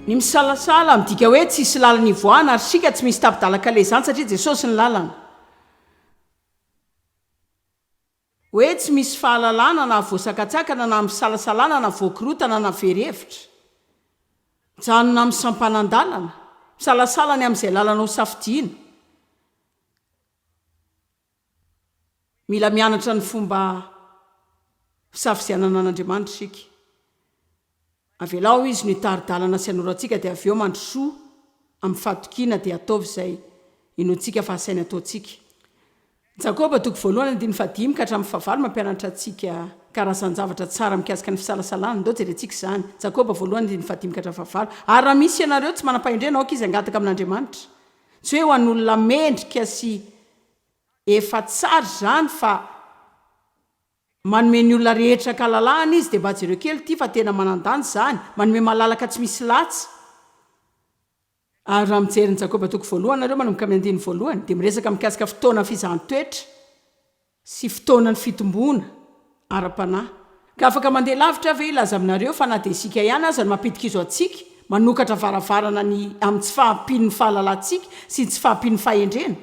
ny misalasala midika hoe tsisy lalana ivoahana ary sika tsy misy tapidalakale zany satria Jesosy ny lalana. Hoe tsy misy fahalalana na voasakatsakana na misalasalana na voakorotana na verevitra. Janona amin'ny sampanandalana, misalasalany amin'izay lalana ho safidiana. Mila mianatra ny fomba fisafidianana an'Andriamanitra sika. Avelao izy no hitari-dalana sy hanorantsika dia avy eo mandrosoa amin'ny fahatokiana dia ataovy izay inoantsika fa asainy ataontsika. Jakoba 1:5 ka hatramin'ny 7 mampianatra antsika karazan-javatra tsara mikasika ny fisalasalana. Ndao jerentsika izany. Jakoba 1:5 ka hatramin'ny 7. Ary raha misy ianareo tsy manam-pahendrena aoka izy angataka amin'Andriamanitra. Tsy hoe ho an'olona mendrika sy efa tsara zany fa manome ny olona rehetra kalalahana izy dia mba jereo kely ity fa tena manandany zany, manome malalaka tsy misy latsy. Ary raha mijery ny Jakoba 1 nareo manomboka amin'ny 1 dia miresaka mikasika fotoana fizahan-toetra sy fotoanany fitomboana ara-panahy. Ka afaka mandeha lavitra ve ilaza aminareo fa na dia isika ihany aza no mampidika izo antsika, manokatra varavarana ny amin'ny tsy fahampian'ny fahalalantsika sy tsy fahampian'ny fahendrena.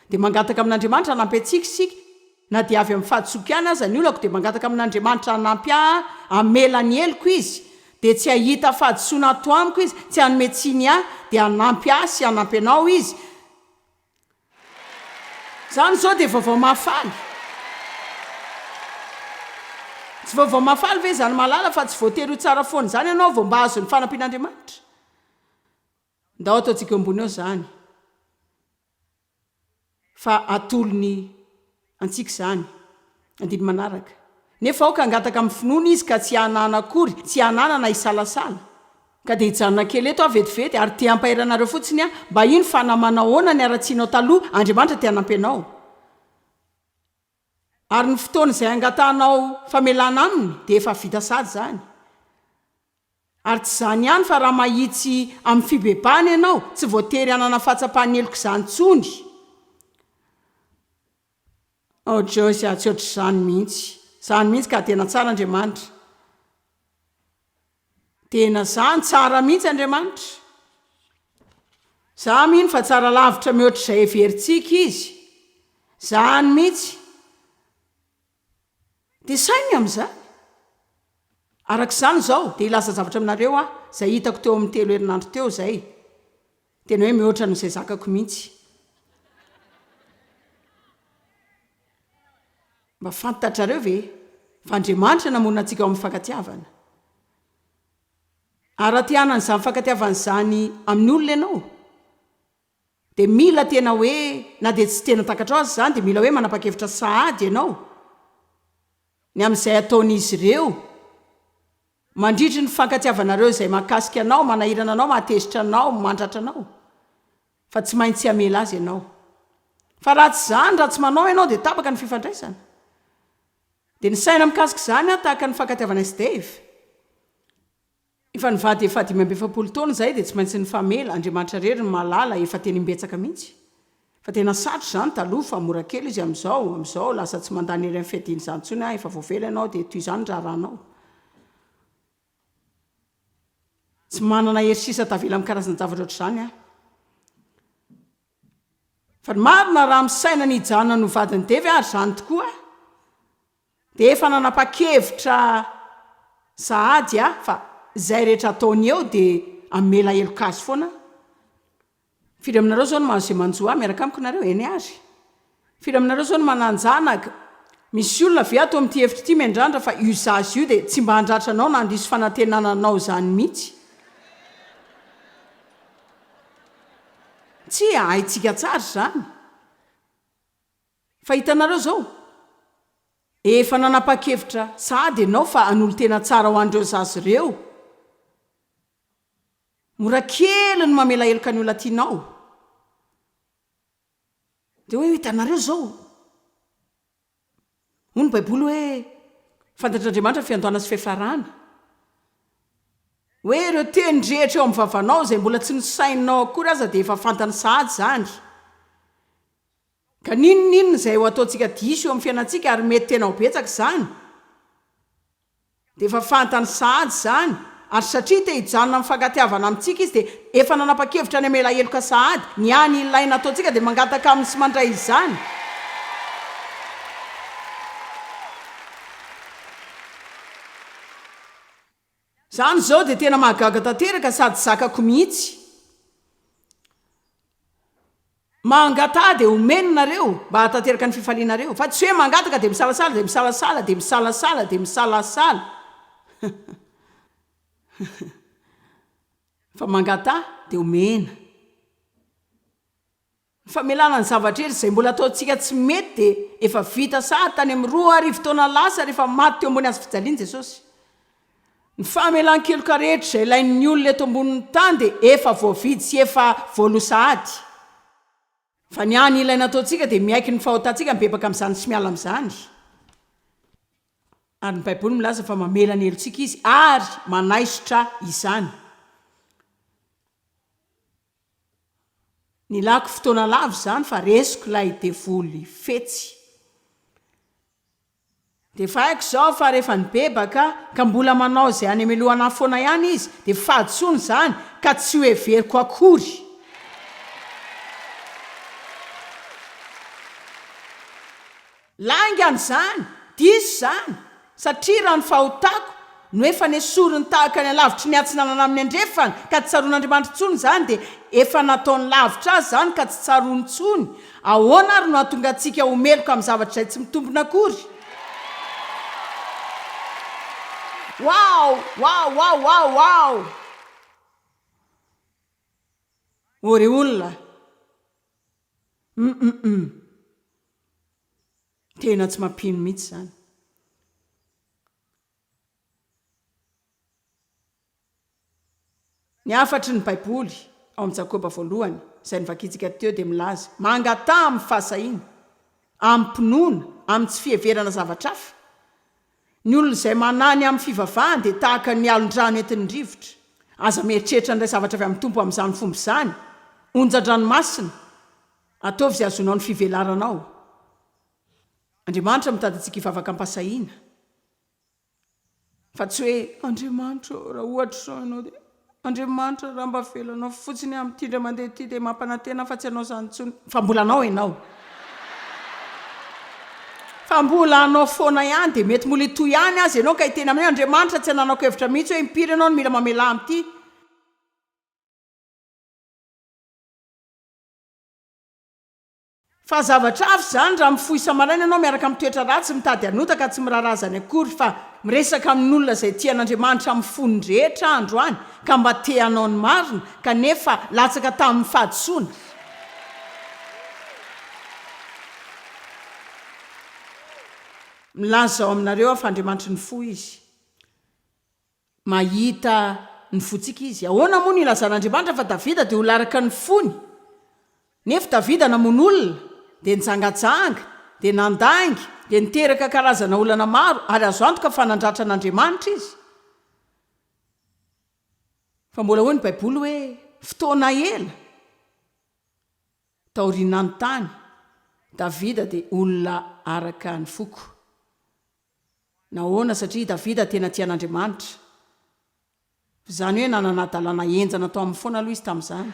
Dia mangataka amin'Andriamanitra hanampy antsika isika, na dia avy amin'ny fahadsoky ihany aza ny olako dia mangataka amin'Andriamanitra hanampy amela ny heloko izy. Dia tsy hahita fahadisoana ato amiko izy, tsy hanome tsiny dia hanampy sy hanampy anao izy. Zany zao dia vaovao mahafaly. Tsy vaovao mahafaly ve zany malala fa tsy voatery ho tsara foana zany ianao vao mba azo ny fanampian'Andriamanitra. Ndao ataontsika eo ambony eo zany. Fa atolony antsika zany. Andiny manaraka. Nefa aoka angataka amin'ny finoana izy ka tsy hanana akory, tsy hanana na hisalasala. Ka dia hijanona kely eto vetivety ary tia hampaheranareo fotsiny mba ino fa namanahoana ny aratsianao taloha, Andriamanitra tia hanampy anao. Ary ny fotoana izay angatahnao famelana aminy dia efa vita sady zany. Ary tsy zany ihany fa raha mahitsy amin'ny fibebahana ianao, tsy voatery hanana fahatsapahany heloko izany intsony. Joyce tsy ohatr' izany mihitsy. Zany mihitsy ka tena tsara Andriamanitra. Tena zany tsara mihitsy Andriamanitra. Za mihino fa tsara lavitra mihoatra izay heverintsika izy. Zany mihitsy. Dia sainy amin'izany. Arak'izany izao dia ilaza zavatra aminareo izay hitako teo amin'ny 3 herinandro teo izay. Tena hoe mihoatra n'izay zakako mihitsy. Mba fantatrareo ve fa Andriamanitra namonina antsika ao amin'ny fankatiavana. Ary raha te hanana izany fankatiavana izany amin'ny olona ianao dia mila tena hoe na dia tsy tena takatra azy zany dia mila hoe manapa-kevitra sahady ianao ny amin'izay ataon'izy ireo mandritry ny fankatiavanareo izay mahakasika anao, manahirana anao, mahatezitra anao, mandratra anao. Fa tsy maintsy hamela azy ianao. Fa raha tsy zany, raha tsy manao ianao dia tapaka ny fifandraisana. Dia ny saina mikasika izany tahaka ny fankatiavana Steve. Efa nivady efa 5 taona izay dia tsy maintsy ny famela. Andriamanitra rery ny malala efa teny imbetsaka mihitsy. Fa tena sarotra zany taloha fa mora kely izy amin'izao lasa tsy mandany ery amin'ny fiadiana izany intsony efa voavela ianao dia toy izany raharanao. Tsy manana hery sisa tavela amin'ny karazan-javatra ohatr'izany Fa marina raha misaina ny hijanona no vadiny Devy ary zany tokoa. Dia efa nanapa-kevitra sahady fa izay rehetra ataony eo dia amela heloka azy foana. Firy aminareo zao no mahazo izay manjoa miaraka amiko nareo eny ary. Firy aminareo zao no mananjanaka. Misy olona ve ato amin'ity hevitra ity mendrandra fa usage io dia tsy mba handratra anao na handrisy fanantenananao zany mihitsy. Tsy haitsika tsara zany. Fa hitanareo zao efa nanapa-kevitra sahady ianao fa an'olo tena tsara ho andreo zazy ireo. Mora kely no mamela heloka ny olona tianao. Dia hoe hitanareo zao hoy ny Baiboly hoe fantatr'Andriamanitra fiandohana sy fiafarana. Hoe ireo teny rehetra eo amin'ny vavanao izay mbola tsy nosainao akory aza dia efa fantany sahady zany. Ka ninon'inona izay ho ataontsika diso eo amin'ny fiainantsika ary mety tena ho betsaka izany. Dia efa fantany sahady zany ary satria te hijanona mifangatiavana amintsika izy dia efa nanapa-kevitra ny amela heloka sahady ny any ilaina ataontsika dia mangataka amin'ny sy mandray izany. Zany zao dia tena mahagaga tanteraka sady zakako mihitsy. Mangata dia omeninareo mba hatanteraka ny fifalianareo fa tsy hoe mangataka dia misalasala dia misalasala dia misalasala dia misalasala fa mangata dia omena. Famelana ny zavatra ery izay mbola ataontsika tsy mety dia efa vita sahady tany amin'ny 2 arivo taona lasa rehefa maty teo ambony azy fijaliany Jesosy. Ny famelan-keloka rehetra izay ilain'ny olona eto ambonin'ny tany dia efa voavidy sy efa voalohasahady. Fa ny any ilaina ataontsika dia miaiky ny fahotantsika mibebaka amin'izany sy miala amin'izany. Ary ny Baiboly milaza fa mamela ny helontsika izy ary manaisitra izany. Ny lako fotoana lavo izany fa resiko ilay devoly fetsy. Dia fa haiko izao fa rehefa nibebaka ka mbola manao izay any amelohana foana ihany izy dia fahatsony izany ka tsy hoe veriko akory. Laingany izany, diso izany, satria raha ny fahotako no efa nesorony tahaka ny alavitry ny atsinanana amin'ny andrefana ka tsy tsaroan'Andriamanitra intsony izany dia efa nataony lavitra azy izany ka tsy tsarony intsony. Ahoana ary no hahatonga antsika homeloka amin'ny zavatra izay tsy mitombona akory? Wow! Ore olona. Tena tsy mampino mihitsy izany. Ny afatry ny Baiboly ao amin'ny Jakoba 1 izay nivakitsika teo dia milaza mangata amin'ny fahasahina, amin'ny mpinoana, amin'ny tsy fiheverana zavatra hafa. Ny olona izay manany amin'ny fivavahany dia tahaka ny alon-drano entin'ny rivotra. Aza mieritreritra n'ilay zavatra avy amin'ny tompo amin'izany fomba izany. Onjan-dranomasina, ataovy izay azonao ny fivelaranao. Andriamanitra mitady antsika hivavaka am-pasahiana. Fa tsy hoe Andriamanitra raha ohatra sao ianao dia Andriamanitra raha mba velanao fotsiny amin'ity indray mandeha ity dia mampanantena fa tsy anao izany intsony. Fa mbola anao ianao. Fa mbola anao foana ihany dia mety mbola itoy ihany azy ianao ka hiteny amin'ny Andriamanitra tsy ananako hevitra mihitsy hoe impiry ianao no mila mamela amin'ity. Fa zavatra hafa izany raha mifoy isa-maraina ianao miaraka amin'ny toetra ratsy mitady hanota ka tsy mirarazany akory fa miresaka amin'olona izay tian'Andriamanitra amin'ny fony rehetra andro any ka mba te hanao ny marina kanefa latsaka tamin'ny fahadosoana. Milaza ao aminareo fa Andriamanitra ny fo izy. Mahita ny fontsika izy. Ahoana moa ny ilazan'Andriamanitra fa Davida dia olaraka ny fony. Nefa Davida namono olona dia nijangajanga, dia nandangy, dia niteraka karazana olana maro ary azo antoka fa nandratra an'Andriamanitra izy. Fa mbola hoy ny Baiboly hoe fotoana ela taoriana ny tany Davida dia olona araka ny foko. Nahoana satria Davida tena tian'Andriamanitra. Izany hoe nanana dalàna enjana tao amin'ny foana aloha izy tamin'izany.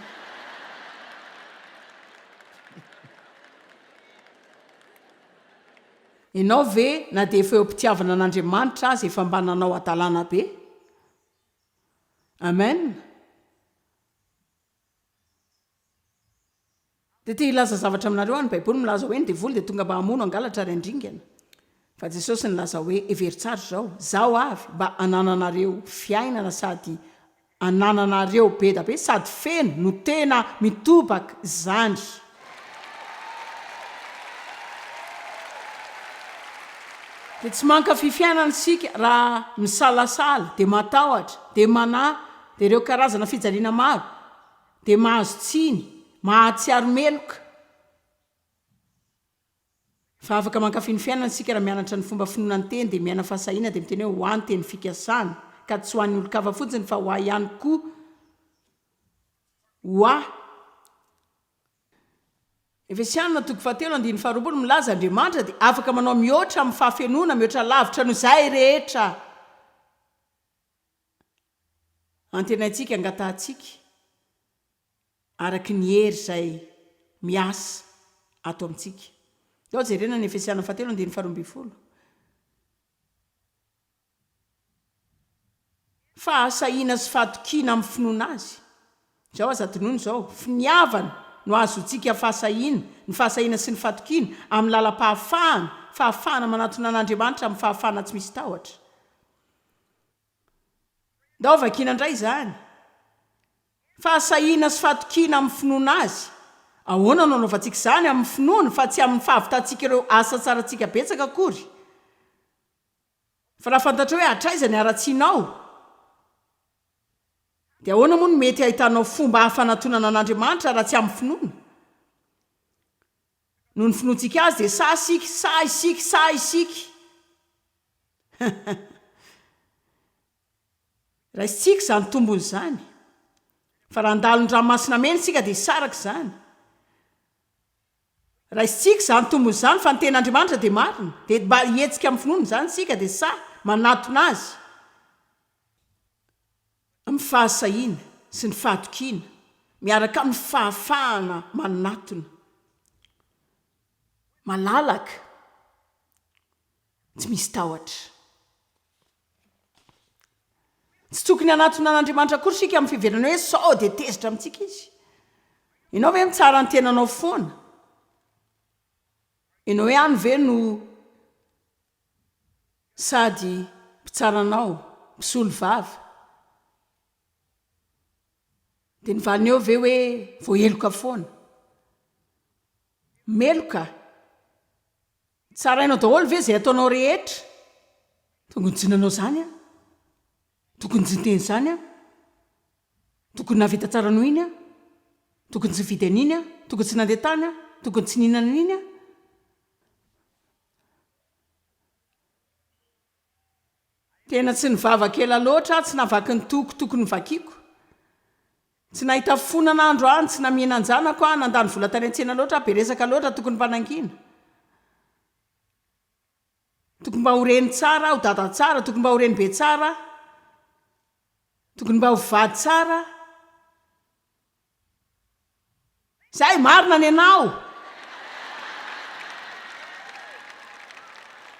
Ianao ve na dia efa eo am-pitiavana an'Andriamanitra azy efa mba nanao adalàna be? Amen. Dia te hilaza zavatra aminareo any Baiboly milaza hoe ny devoly dia tonga mba hamono angalatra ry andringana. Fa Jesosy nilaza hoe everitsara zao avy mba anananareo fiainana sady anananareo be da be sady feno no tena mitobaka izany. Dia tsy mankafy fiainana isika raha misalasala dia matahotra dia manahy dia ireo karazana fijaliana maro dia mahazo tsiny, mahatsiaro meloka. Fa afaka mankafy ny fiainana isika raha mianatra ny fomba finoana ny teny dia miaina fahasahiana dia miteny hoe ho any teny fikasana ka tsy ho an'ny olon-kafa fotsiny fa ho ahy ihany koa ho ahy. Efesianina 4:12 milaza Andriamanitra dia afaka manao mihoatra amin'ny fahafenoana, mihoatra lavitra no izay rehetra. antenaintsika angatahntsika araky ny hery zay miasa ato amintsika. Ao jerena ny Efesiana 4:12. Fahasahiana sy fahatokiana amin'ny finoana azy. Zao aza tonono zao, finiavana no azontsika fahasahiana, ny fahasahiana sy ny fahatokiana amin'ny lalam-pahafahana, fahafahana manatona an'Andriamanitra amin'ny fahafahana tsy misy tahotra. Ndao vakina indray zany. Fahasahiana sy fahatokiana amin'ny finoana azy. Ahoana no anaovantsika zany amin'ny finoana fa tsy amin'ny fahavitantsika ireo asa tsarantsika betsaka akory. Fa raha fantatra hoe hatraiza ny aratsianao, dia ahoana moa no mety ahitanao fomba hafanantonana an'Andriamanitra raha tsy amin'ny finoana? Noho ny finoantsika azy dia sa isika. Raha isitsika zany tombony zany. Fa raha andalon-dranomasina mena isika dia saraka zany. Raha isitsika zany tombony zany fa ny ten'Andriamanitra dia marina, dia mba hihetsika amin'ny finoana zany isika dia sa manatona azy amin'ny fahasahiana sy ny fahatokiana miaraka amin'ny fahafahana manatona, malalaka, tsy misy tahotra. Tsy tokony hanatona an'Andriamanitra akory sika amin'ny fiverana hoe sao dia tezitra amintsika izy. Ianao ve mitsara ny tenanao foana? Ianao hoe any ve no sady mpitsaranao, mpisolo vava? Dia nivalina eo ve hoe voaheloka foana? Meloka? Tsarainao daholo ve zay ataonao rehetra? Tokony jinanao zany a? Tokony jinteny zany a? Tokony navita tsara noho iny a? Tokony tsy vidy an'iny a? Tokony tsy nandeha tany a? Tokony tsy nihinana an'iny a? Tena tsy nivava kela loatra, tsy navaky ny tokony vakiako. Tsy nahita fonana andro any, tsy namihana anjanako a, nandany vola tany an-tsena loatra, be resaka loatra tokony mpanangina. Tokony mba horeny tsara, ho dada tsara, tokony mba horeny be tsara, tokony mba ho vady tsara. Zay marina ny anao.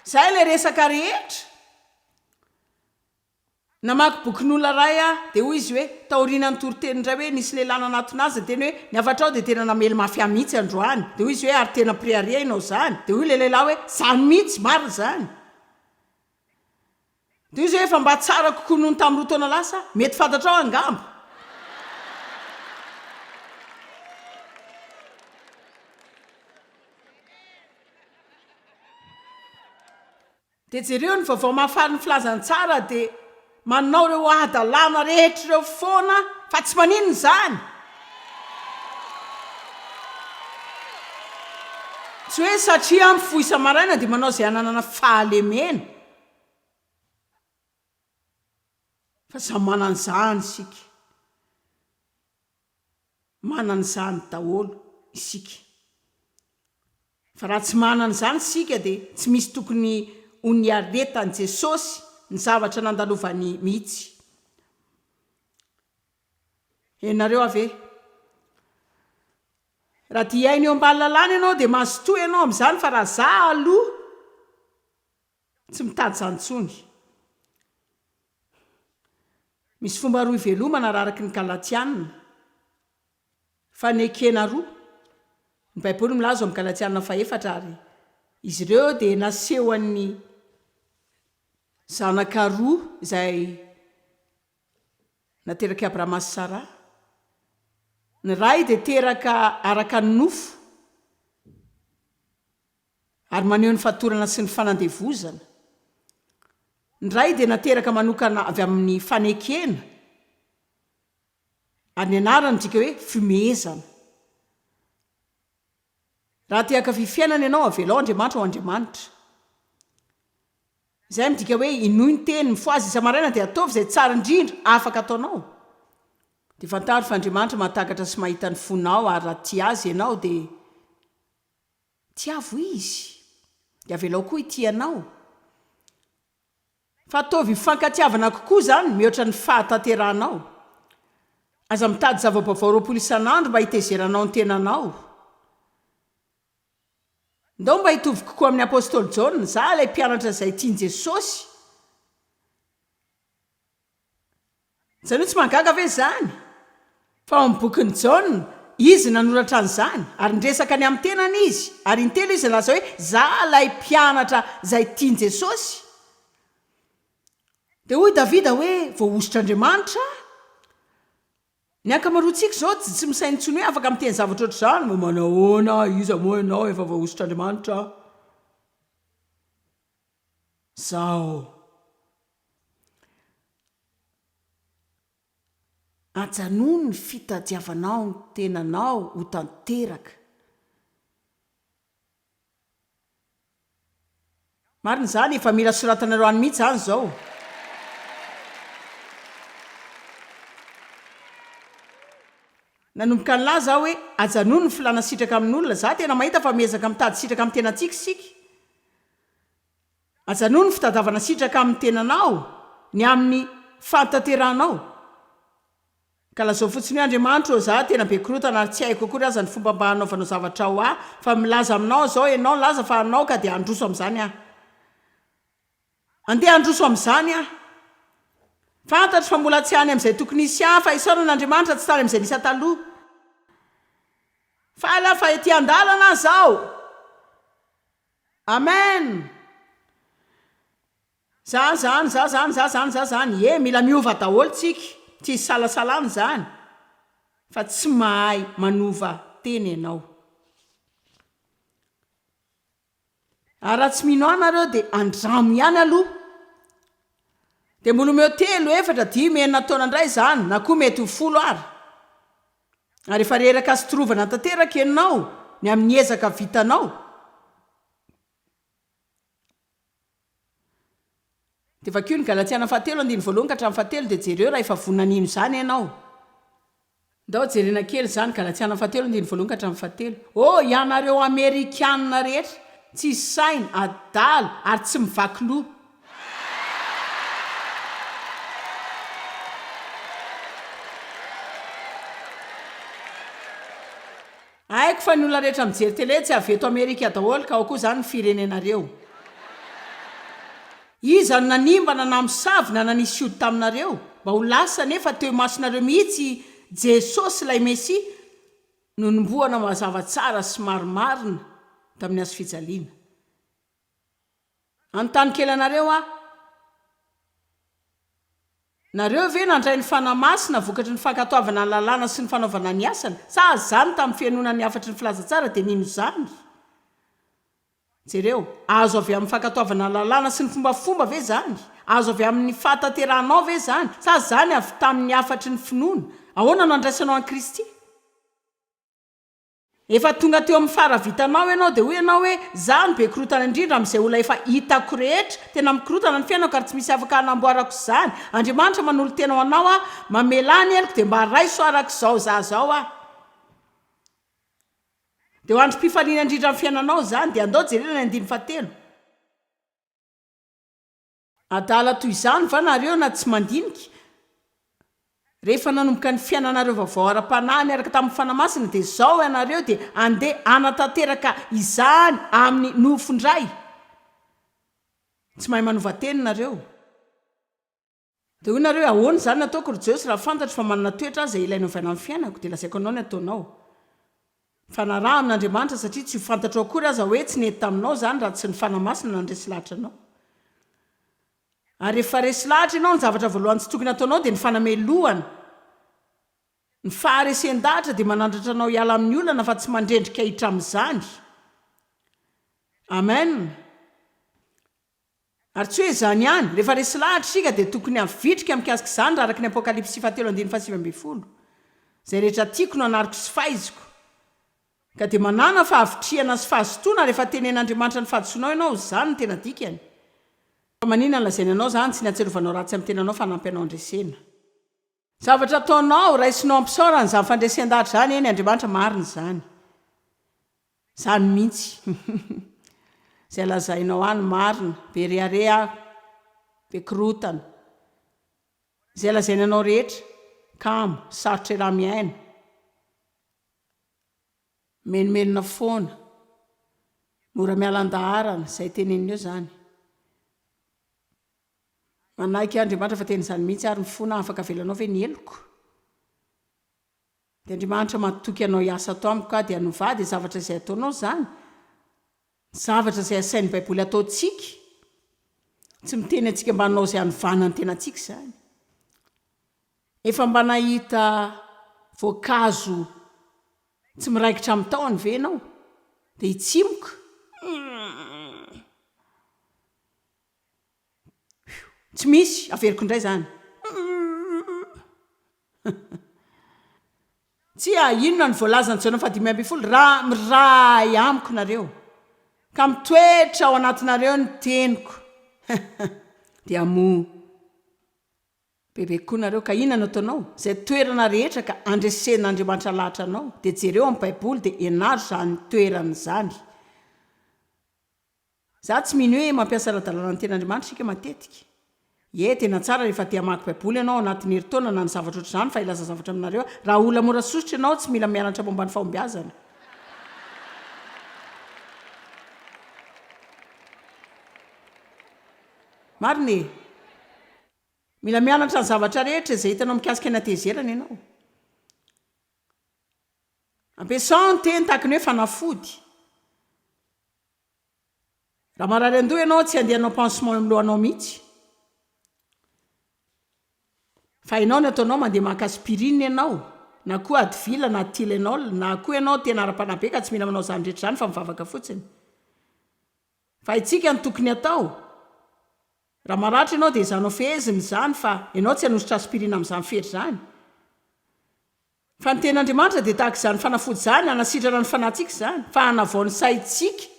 Zay le resaka rehetra. Namaky bokin'olona ray a, dia hoy izy hoe taoriana ny toriteny indray hoe nisy lehilahy nanatona azy, teny hoe niavatra ao dia tena namely mafia mihitsy androany. Dia hoy izy hoe ary tena priaria ianao zany. Dia hoy le lehilahy hoe zany mihitsy marina zany. Dia izy hoe efa mba tsara kokoa noho ny tamin'ny 2 taona lasa, mety fantatrao angamba. Dia jereo ny vaovao mahafaly ny filazany tsara dia manao ireo adalana rehetra ireo foana fa tsy maninona zany. Tsy hoe satria amin'ny foisa maraina dia manao izay ananana fahalemena. Fa samy manana izany isika. Manana izany daholo isika. Fa raha tsy manana izany isika dia tsy misy tokony ho niaretan'i Jesosy ny zavatra nandalovany mihitsy. Ianareo ave, raha dia hainy eo ambany lalàna ianao dia mazotoa ianao amin'izany, fa raha za aloha tsy mitady izany intsony. Misy fomba roa ivelomana raha araky ny Galatiana. Fanekena roa. Ny Baiboly milaza amin'ny Galatiana 4 ary izy ireo dia naseho an'ny zanaka roa izay nateraka Abrahama sy Sara. Ny ray dia teraka araka ny nofo ary maneho ny fatorana sy ny fanandevozana. Ny ray dia nateraka manokana avy amin'ny fanekena ary ny anarany dika hoe fimehezana. Raha te-haka fifiainana ianao avelao Andriamanitra ho Andriamanitra. Izay midika hoe inoy ny teny mifoazy isa-maraina dia ataovy izay tsara indrindra afaka ataonao. Dia fantaro fa Andriamanitra mahatakatra sy mahita ny fonao ary raha tia azy ianao dia tiavo izy. Dia avelao koa itianao. Fa ataovy mifankatiavana kokoa zany mihoatra ny fahatanteranao. aza mitady zava-baovao roapolo isan'andro mba hitezeranao ny tenanao. Ndao mba hitovy kokoa amin'ny apôstôly Jaona, za ilay mpianatra izay tiany Jesosy. Zany hoe tsy mahagaga ve zany? Fa amin'ny bokin'ny Jaona, izy nanoratra an'izany, ary nresaka ny amin'ny tenany izy, ary intelo izy laza hoe za ilay mpianatra izay tiany Jesosy. Dia hoy Davida hoe voaositr'Andriamanitra. Ny ankamaroantsika zao tsy misainy intsony hoe afaka miteny zavatra ohatr' izany, mo manahoana iza moa ianao efa voaositr'Andriamanitra. Zao ajanony ny fitadiavanao ny tenanao ho tanteraka. Marina zany, efa mila soratanareo any mihitsy zany zao. Nanomboka ny laza hoe ajanony ny filana sitraka amin'olona. Za tena mahita fa miezaka mitady sitraka amin'ny tenantsika isika. Ajanony ny fitadiavana sitraka amin'ny tenanao, ny amin'ny fanatanteranao. Ka lazao fotsiny hoe Andriamanitra, za tena be korotana ary tsy haiko akory aza ny fomba mba hanaovanao zavatra ho aho, fa milaza aminao zao ianao laza fa anao ka dia androso amin'izany aho. Andeha androso amin'izany aho. Fantatro fa mbola tsy hany amin'izay tokony hisy aho, fa isaoran'Andriamanitra tsy tany amin'izay nisy taloha. Fa ala fa ety andalana zao. Amen. Zany. Mila miova daholo tsika. Tsy salasalana zany. Fa tsy mahay manova teny ianao. Ary raha tsy mino anareo dia andramo ihany aloha. Dia mbola omeo 3, 4, 5, 6 taona indray zany, na koa mety ho 10 ary. Ary efa reraka sy trovana tanteraka ianao ny amin'ny ezaka vitanao. Dia vakio ny Galatiana 4:1 ka hatramin'ny 7 dia jereo raha efa vonanino zany ianao. Ndao jerena kely zany Galatiana 4:1 ka hatramin'ny 7. Oh, ianareo Amerikanina rehetra, tsy saina, adala ary tsy mivaky loha. Haiko fa ny olona rehetra mijery tele tsy aveto Amerika daholo ka ao koa zany ny firenenareo. Iza no nanimbana na misavy na nanisy ody taminareo mba ho lasa nefa teo masonareo mihitsy Jesosy ilay Mesia no nomboana mazava tsara sy marimarina tamin'ny hazo fijaliana. Anontany kely anareo aho, nareo ve nandray ny fanahy masina vokatry ny fankatoavana ny lalàna sy ny fanaovana ny asany? Sa zany tamin'ny fianonana ny afatry ny filaza-tsara dia nino zany? Jereo, azo avy amin'ny fankatoavana ny lalàna sy ny fombafomba ve zany? Azo avy amin'ny fahatateranao ve zany? Sa zany avy tamin'ny afatry ny finoana? Ahoana no andraisanao an Kristy? Efa tonga teo amin'ny faravitanao ianao dia hoy ianao hoe zany be korotana indrindra amin'izay olona efa hitako rehetra, tena mikorotana ny fiainako ary tsy misy afaka hanamboarako izany. Andriamanitra manolo tena ho anao aho, mamelany eloko dia mba raiso araka izao zao aho. Dia ho androm-pifaliana indrindra amin'ny fiainanao zany dia andao jerena ny 7. Adala toy izany va nareo na tsy mandinika? Rehefa nanomboka ny fiainanareo vaovao ara-panahy niaraka tamin'ny fanamasina dia zao ianareo dia andeha anatanteraka izany amin'ny nofondray. Tsy mahay manova teny nareo. Dia hoy nareo ahoana zany nataoko ry Jeosy raha fantatro fa manana toetra izay ilaina ovaina amin'ny fiainako, dia lazaiko anao ny ataonao. Fanaraha amin'Andriamanitra satria tsy ho fantatro akory aza hoe tsy nety taminao zany raha tsy ny fanamasina nandresy lahatra anao. Ary rehefa resy lahatra ianao ny zavatra voalohany tsy tokony ataonao dia ny fanamelohana. Ny faharesen-dahatra dia manandratra anao hiala amin'ny olana fa tsy mandrendrika hitra amin'izany. Amen. Ary tsy hoe izany ihany, rehefa resy lahatra isika dia tokony havitrika mikasika izany raha araka ny Apokalipsy 7:7. Izay rehetra tiako no anariko sy fahaiziko. Ka dia manana fahavitriana sy fahazotoana rehefa tenen'Andriamanitra ny fahadisoanao ianao, izany no tena dikany. Manina ny lazaina anao zany tsy ny atserovanao ratsy amin'ny tenanao fa nampy anao andresena. Zavatra ataonao raisinao ampisaorana izany fandresen-dahatra zany eny Andriamanitra marina izany. Zany mihitsy. Izay lazainao any marina, be rearea, be korotana. Izay lazainanao rehetra kamo sarotra raha miaina menomenona foana mora mialan-daharana izay tenenina eo zany manaiky Andriamanitra fa teny izany mihitsy ary ny fona afaka avelanao ve ny eloko dia Andriamanitra matoky anao hiasa atao amiko ka dia hanovady zavatra izay ataonao zany zavatra izay asain'ny baiboly ataontsika tsy miteny antsika mba anao izay hanovana ny tenantsika zany efa mba nahita voankazo tsy miraikitra amin'ny tahony ve ianao dia hitsimoka tsy misy averiko indray zany tsy inona ny voalazany jaona 5:20 raha miray amiko nareo ka mitoetra ao anatinareo ny teniko dia bebe koa nareo ka inona ataonao izay toerana rehetra ka andresen'Andriamanitra lahatra anao dia jereo amin'ny baiboly dia enaro zany toerana zany za tsy mino hoe mampiasa radalana ny ten'Andriamanitra sika matetika tena tsara rehefa tia mamaky baiboly ianao anatin'ny herintaona na ny zavatra oatra zany fa ilaza zavatra aminareo raha olona mora sosotra ianao tsy mila mianatra momba ny fahombiazana marine mila mianatra ny zavatra rehetra izay hitanao mikasika ny atezerana ianao ampiasao ny teny tahaka ny hoe fanafody raha marary andoha ianao tsy andehanao pansement amin'ny lohanao mihitsy fa ianao ny ataonao mandeha maka aspirine ianao na koa advil na tylenol na koa ianao tena ara-panabe ka tsy mila manao zany rehetra zany fa mivavaka fotsiny fa itsika ny tokony atao raha maratra ianao dia izanao feheziny zany fa ianao tsy hanositra aspirine amin'izany fery zany fa ny ten'Andriamanitra dia tahaka izany fanafody zany hanasitrana ny fanahintsika zany fa hanavao ny saintsika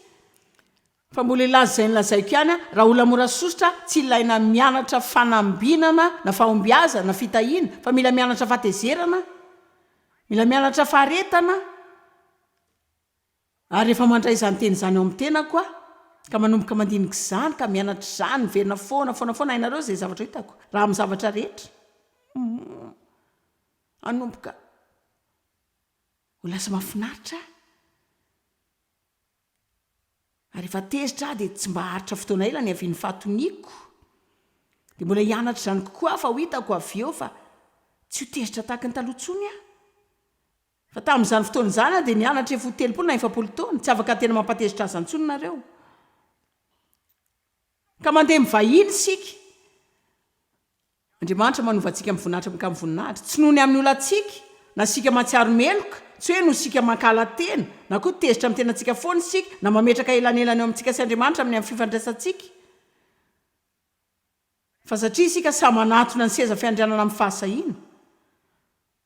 fa mbola ilaza izay nilazaiko ihany raha olona mora sosotra tsy ilaina mianatra fanambinana na fahombiazana na fitahiana fa mila mianatra fahatezerana mila mianatra faharetana ary rehefa mandray izany teny izany ao amin'ny tena koa ka manomboka mandinika izany ka mianatra izany verina foana hainareo izay zavatra hitako raha amin'ny zavatra rehetra anomboka ho lasa mahafinaritra ary efa tezitra dia tsy mba haritra fotoana ela ny avian'ny fahatoniako dia mbola hianatra izany kokoa fa ho hitako avy eo fa tsy ho tezitra tahaka ny talohantsony fa tamin'izany fotoana izany dia nianatra efa 30 na 40 taona tsy afaka tena mampatezitra azy antsony nareo ka mandeha mivahiny sika Andriamanitra manova-tsika mivonahitra ka mivonahitra tsy nohony amin'ny olantsika na sika matsiaro meloka tsy hoe no sika mankala tena na koa tezitra amin'ny tenantsika foana sika na mametraka elanelany eo amintsika sy Andriamanitra amin'ny fifandraisantsika fa satria sika samy manatona ny seza fiandrianana amin'ny fahasahiana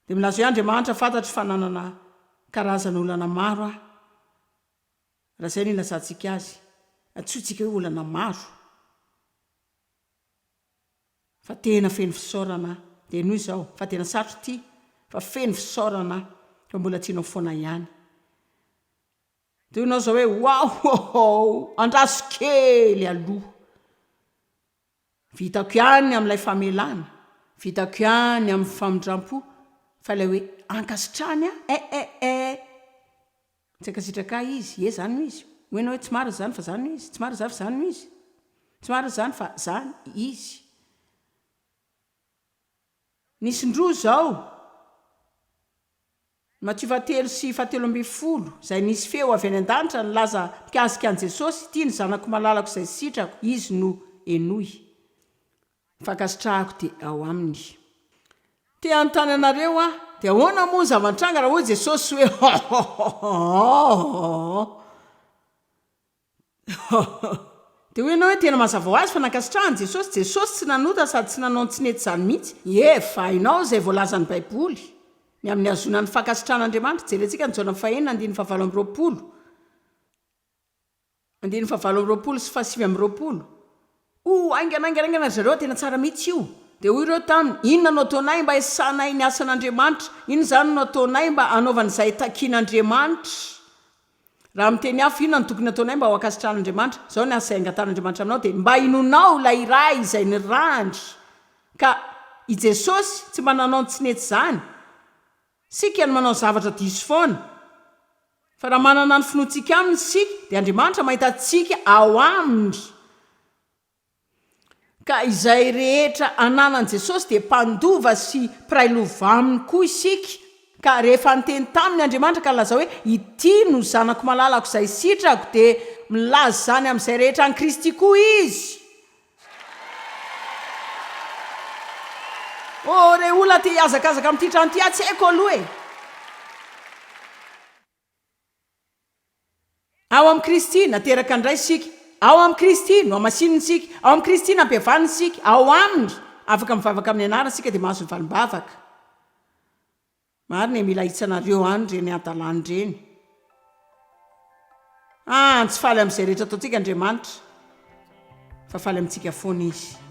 dia milaza hoe Andriamanitra fantatry fananana karazana olana maro raha izay no ilazantsika azy tsy tsika hoe olana maro fa tena feno fisaorana dia noho izao fa tena sarotro ty fa feno fisaorana fa mbola tianao foana ihany dia ianao zao hoe wow andraso kely aloha vitako ihany amin'ilay famelana vitako ihany amin'ny famindram-po fa ilay hoe ankasitrany tsy akasitraka izy zany no izy hoenao hoe tsy marina zany fa zany no izy tsy marina zany fa zany no izy tsy marina zany fa zany izy nisy ndroa zao Matthieu 3 sy 17 izay nisy feo avy any an-danitra nilaza mikasika an' Jesosy ity ny zanako malalako izay sitrako izy no enoy fankasitrahako dia ao aminy te anontany anareo dia ahoana moa zava-nitranga raha hoy Jesosy hoe dia ho ianao hoe tena mazava ho azy fa nankasitrahany Jesosy tsy nanota sady tsy nanao tsinety izany mihitsy fa ianao izay voalazan'ny baiboly ny amin'ny azona ny fankasitran'Andriamanitra jerentsika ny jaona 9:7 sy 7:20 aingana zareo tena tsara mihitsy io dia hoy ireo taminy inona no ataonay mba hiasanay ny asan'Andriamanitra ino zany no ataonay mba anaovan'izay takian'Andriamanitra raha miteny hafa inona no tokony ataonay mba ho ankasitran'Andriamanitra zao ny asa angatan'Andriamanitra aminao dia mba inonao ilay iray izay ny randry ka i Jesosy tsy mananao ny tsinetsy zany sika no manao zavatra diso foana fa raha manana ny finoantsika aminy sika dia Andriamanitra mahita antsika ao aminy ka izay rehetra ananan' Jesosy dia mpandova sy mpiray lova aminy koa isika ka rehefa nyteny taminy Andriamanitra ka laza hoe ity no zanako malalako izay sitrako dia milaza zany amin'izay rehetra any Kristy koa izy. Re olona ty hiazakazaka amin'ity trano ty tsy haiko aloha e. Ao amin'ny Kristy nateraka indray sika, ao amin'ny Kristy no amasininy sika, ao amin'ny Kristy nampihavaniny sika, ao aminy afaka mivavaka amin'ny anarana sika dia mahazo ny valim-bavaka. Marina mila hitsanareo any reny adalany reny. Tsy faly amin'izay rehetra ataontsika Andriamanitra fa faly amintsika foana izy.